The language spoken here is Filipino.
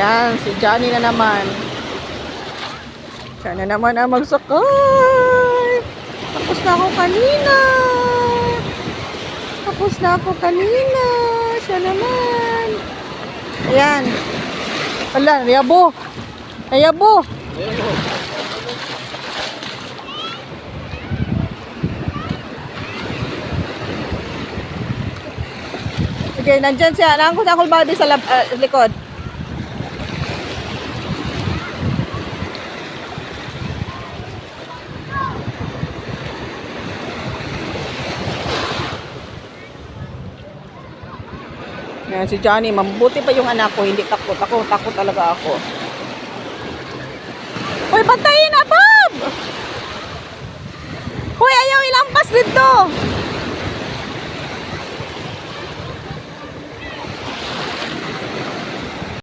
Yan, si Johnny na naman. Siya na naman ang magsakay. Tapos na ako kanina. Siya naman. Ayan. Wala, yabo. Ayabo. Sige, nandyan siya. Naangkot ang kulbadi sa likod. Yan, si Johnny. Mabuti pa yung anak ko. Hindi takot. Takot talaga ako. Uy, bantayin na, Bob! Uy, ayaw ilampas dito!